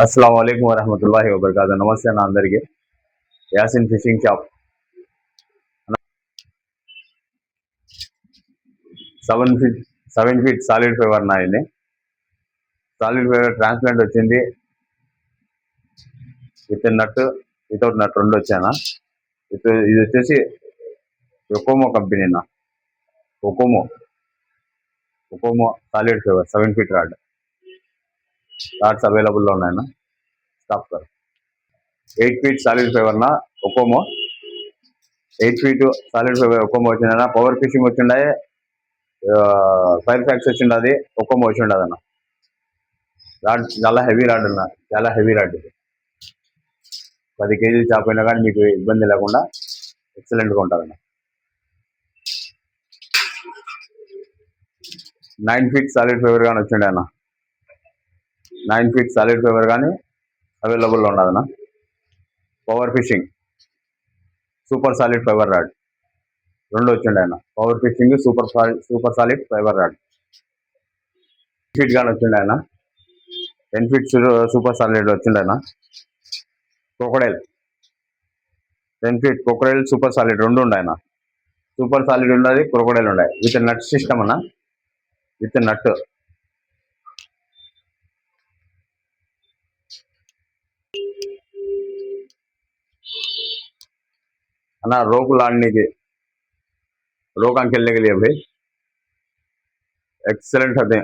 अस्सलाम वालेकुम वरहमतुल्लाहि वबरकातुहू। नमస్తే అన్న అందరికి। Yasin fishing shop 7 feet solid fibre నా ఇది సాలిడ్ ఫైబర్ ట్రాన్స్ప్లాంట్ వచ్చింది విత్ నట్ వితౌట్ నట్ రెండు వచ్చానా ఇది వచ్చేసి ఒకోమో కంపెనీ నా Okuma solid fibre 7 feet rods అవైలబుల్లో ఉన్నాయన్నా stop sir 8 feet solid fibre నా Okuma 8 feet solid fibre Okuma వచ్చిందన్న పవర్ ఫిషింగ్ వచ్చిండే ఫైర్ ఫ్యాక్స్ వచ్చిండది ఒకోమో వచ్చి ఉండదన్న రాడ్ చాలా హెవీ రాడ్ అన్న చాలా హెవీ రాడ్ ఇది 10 కేజీలు చాప్ అయినా కానీ మీకు ఇబ్బంది లేకుండా ఎక్సలెంట్గా ఉంటుందన్న 9 ఫీట్ సాలిడ్ ఫైబర్ కానీ వచ్చిండే అన్న 9 ఫీట్ సాలిడ్ ఫైబర్ కానీ అవైలబుల్లో ఉండదన్న power fishing super solid fibre rod రెండు వచ్చిండే ఆయన power fishing super solid fibre rod 10 feet కానీ వచ్చిండే ఆయన 10 ఫీట్ సూపర్ సాలిడ్ వచ్చిండే ఆయన crocodile 10 feet crocodile super solid రెండు ఉండే ఆయన సూపర్ సాలిడ్ ఉన్నది క్రొకడైల్ ఉండే విత్ నట్ సిస్టమ్ అన్న విత్ నట్ అన్న रोक लाने के रोका खेलने के लिए भाई एक्सेलेंट होते हैं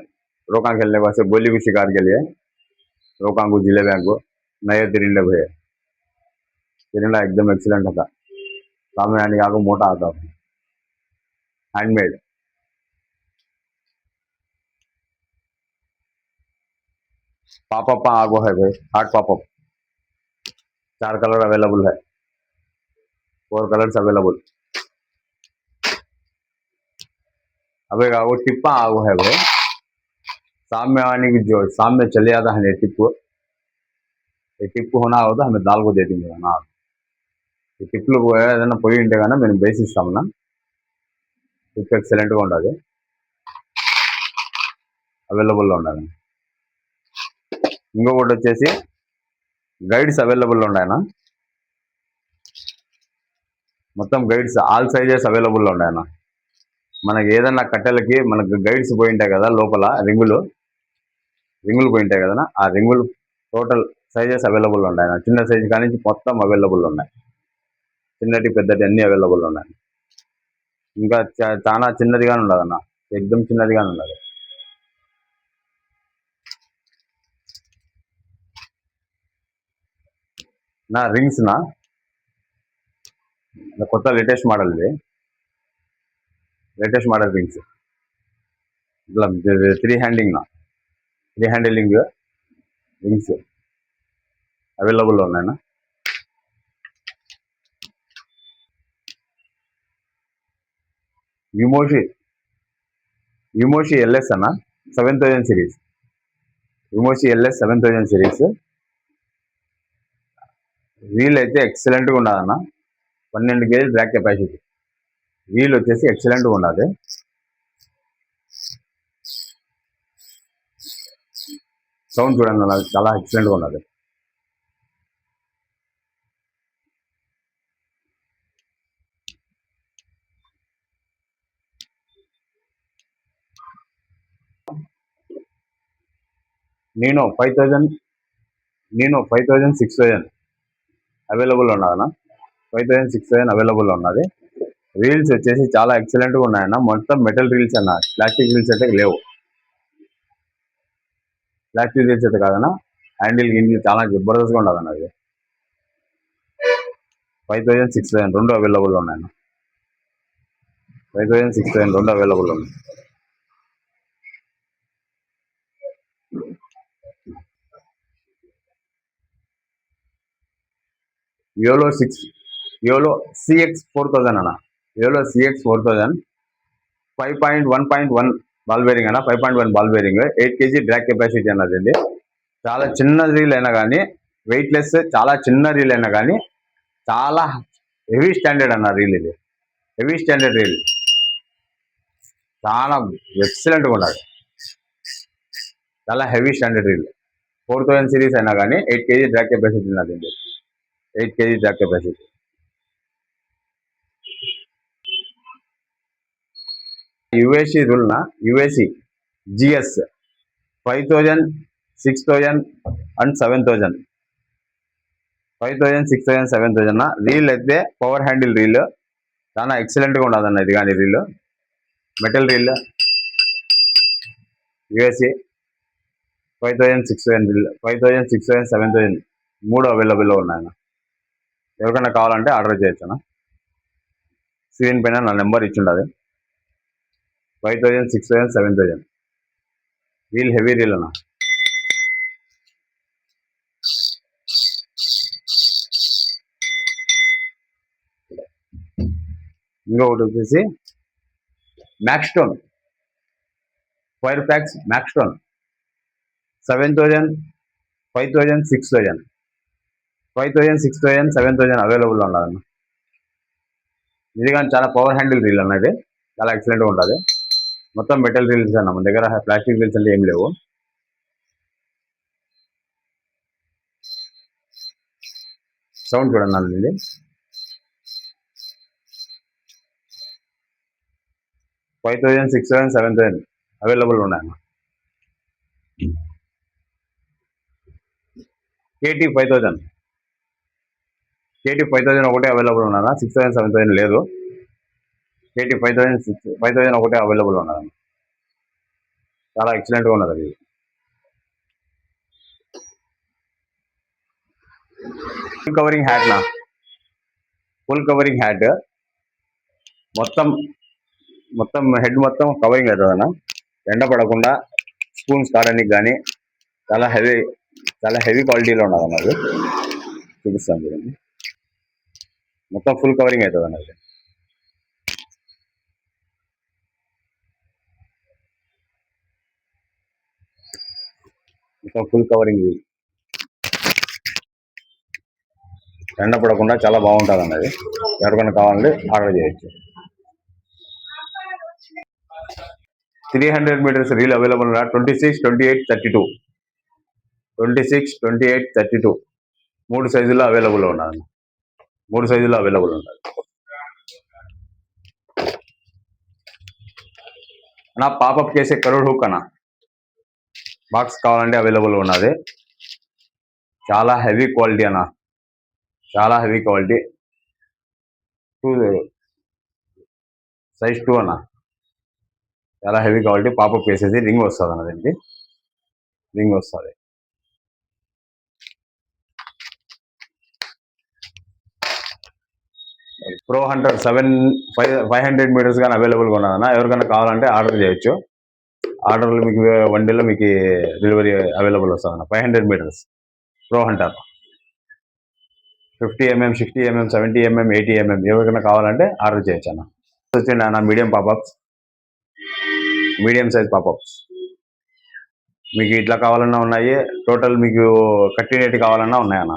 रोका खेलने वास्ते बोली भी शिकार के लिए रोका को जिले को नए तिरिंडे भाई तिरिंडा एकदम एक्सीलेंट होता सामने आने आगे मोटा आता हैंडमेड पापअप आगो है भाई हार्ट पापअप 4 कलर अवेलेबल है 4 कलर्स अवेलेबल अबे वो टिप्पा आगो है भाई सामने आने की जो सामने चले जाता है टिप होना होता हमें दाल को दे देंगे ना టిప్లు ఏదైనా పొయ్యి ఉంటే కన్నా మేము బేస్ ఇస్తామన్నా టిప్ ఎక్సలెంట్గా ఉంటుంది అవైలబుల్లో ఉండాలి ఇంకొకటి వచ్చేసి గైడ్స్ అవైలబుల్లో ఉన్నాయన్నా మొత్తం గైడ్స్ ఆల్ సైజెస్ అవైలబుల్లో ఉన్నాయన్న మనకి ఏదన్నా కట్టెలకి మనకు గైడ్స్ పోయి ఉంటాయి కదా లోపల రింగులు పోయి ఉంటాయి కదా ఆ రింగులు టోటల్ సైజెస్ అవైలబుల్ ఉన్నాయి చిన్న సైజు కానీ మొత్తం అవైలబుల్ ఉన్నాయి చిన్నటి పెద్దటి అన్ని అవైలబుల్ ఉన్నాయి ఇంకా చాలా చిన్నదిగానే ఉండదన్న ఎక్దమ్ చిన్నదిగానే ఉండదు నా రింగ్స్ నా కొత్త లేటెస్ట్ మోడల్ ఇది లేటెస్ట్ మోడల్ రింగ్స్ ఇట్లా 3 హ్యాండిలింగ్ రింగ్స్ అవైలబుల్ ఉన్నాయన్న యుమోషి ఎల్ఎస్ అన్న 7000 సిరీస్ యుమోషి ఎల్ఎస్ 7000 సిరీస్ వీల్ అయితే ఎక్సలెంట్గా ఉండదన్న 12 కేజీ బ్యాక్ కెపాసిటీ వీల్ వచ్చేసి ఎక్సలెంట్గా ఉన్నది సౌండ్ చూడండి అన్న చాలా ఎక్సలెంట్గా ఉన్నది నేను 5000 6000 అవైలబుల్ ఉన్నదన్న 5000 6000 అవైలబుల్ ఉన్నది రీల్స్ వచ్చేసి చాలా ఎక్సలెంట్గా ఉన్నాయన్న మొత్తం మెటల్ రీల్స్ అన్న ప్లాస్టిక్ రీల్స్ అయితే లేవు ప్లాస్టిక్ రీల్స్ అయితే కాదన్న హ్యాండిల్ గిన్నెలు చాలా జబర్దస్త్గా ఉండదన్న అది 5000 6000 రెండు అవైలబుల్ ఉన్నాయన్న 5000 6000 రెండు అవైలబుల్ ఉన్నాయి యోలో CX 4000 అన్న యోలో CX 4000 5.1.1 బాల్ బేరింగ్ అన్న 5.1 ball bearing 8 KG drag capacity అన్నది చాలా చిన్న రీల్ అయినా కానీ వెయిట్లెస్ చాలా చిన్న రీల్ అయినా కానీ చాలా హెవీ స్టాండర్డ్ అన్న రీల్ ఇది హెవీ స్టాండర్డ్ రీల్ చాలా ఎక్సలెంట్గా ఉన్నది చాలా హెవీ స్టాండర్డ్ రీల్ 4000 సిరీస్ అయినా కానీ 8 kg డ్రాగ్ కెపాసిటీ ఉన్నది. 8 kg డ్రాగ్ కెపాసిటీ. యుఎసి రూల్నా యుఎసి జిఎస్ 5000, 6000 అండ్ 7000. 5000, 6000, 7000 రీల్ అయితే పవర్ హ్యాండిల్ రీల్ చాలా ఎక్సలెంట్గా ఉండదన్న. ఇది కానీ reel metal reel USA 5000, 6000 reel 5000, 6000, 7000 మూడు అవైలబుల్లో ఉన్నాయన్న. ఎవరికైనా కావాలంటే ఆర్డర్ చేయొచ్చు. స్క్రీన్ పైన నా నెంబర్ ఇచ్చిండదు. 5000, 6000, 7000 రీల్ హెవీ రీల్ అన్న. ఇంకొకటి వచ్చేసి మ్యాక్స్టోన్ ఫైర్ ప్యాక్స్ మ్యాక్స్టోన్ 7000, 5000, 6000 5000, 6000, 7000 అవైలబుల్లో ఉన్నదన్న. ఇది కానీ చాలా పవర్ హ్యాండిల్ రీల్ అన్నది. చాలా ఎక్సలెంట్గా ఉంటుంది. మొత్తం మెటల్ రీల్స్ అన్న. మన దగ్గర ప్లాస్టిక్ రీల్స్ అంటే ఏం లేవు. సౌండ్ చూడండి అన్నది. 5000, 6000, 7000 అవైలబుల్ ఉన్నాయన్న. KT 5000 ఒకటే అవైలబుల్ ఉన్నదా. 6000, 7000 లేదు. KT 5000 ఒకటే అవైలబుల్ ఉన్నదన్న. చాలా ఎక్సలెంట్గా ఉన్నది అది. ఫుల్ కవరింగ్ హ్యాట్ నా. ఫుల్ కవరింగ్ హ్యాట్ మొత్తం హెడ్ మొత్తం కవరింగ్ అవుతుందన్న. ఎండ పడకుండా స్పూన్స్ కావడానికి కానీ చాలా హెవీ క్వాలిటీలో ఉన్నదన్న. అది చూపిస్తాను చూడండి. మొత్తం ఫుల్ కవరింగ్ అవుతుంది అన్నది. మొత్తం ఫుల్ కవరింగ్ ఎండ పడకుండా చాలా బాగుంటుంది అన్నది. ఎవరికైనా కావాలంటే ఆర్డర్ చేయొచ్చు. 300 meters రీల్ అవైలబుల్ 26, 28, 32 26, 28, 32 మూడు సైజుల్లో అవైలబుల్ ఉన్నది. నా పాపప్ చేసే కరోడ్ హుక్ అన్న. బాక్స్ కావాలంటే అవైలబుల్ ఉన్నది. చాలా హెవీ క్వాలిటీ అన్న. చాలా హెవీ క్వాలిటీ. సైజ్ 2 అన్న. చాలా హెవీ క్వాలిటీ. పాపప్ వేసేసి రింగ్ వస్తుంది అన్న. దీనికి రింగ్ వస్తుంది. ప్రో హంటర్ 500 meters కానీ అవైలబుల్గా ఉన్నదన్న. ఎవరికైనా కావాలంటే ఆర్డర్ చేయొచ్చు. ఆర్డర్లు మీకు 1 dayలో మీకు డెలివరీ అవైలబుల్ వస్తుందన్న. 500 meters pro Hunter 50 mm, 60 mm, 70 mm, 80 mm ఎవరికైనా కావాలంటే ఆర్డర్ చేయొచ్చు అన్న. వచ్చింది అన్న మీడియం సైజ్ పాపప్స్ మీకు ఇట్లా కావాలన్నా ఉన్నాయి. టోటల్ మీకు కట్టినట్టు కావాలన్నా ఉన్నాయన్న.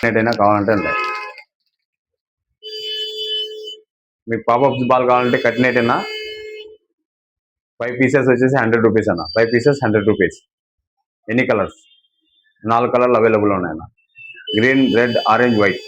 అయినా కావాలంటే ఉంటాయి. మీకు పాపప్స్ బాల్ కావాలంటే కట్టినట్ అయినా 5 pieces వచ్చేసి 100 rupees అన్న. 5 pieces 100 rupees. ఎనీ కలర్స్ 4 కలర్లు అవైలబుల్ ఉన్నాయన్న. Green, red, orange, white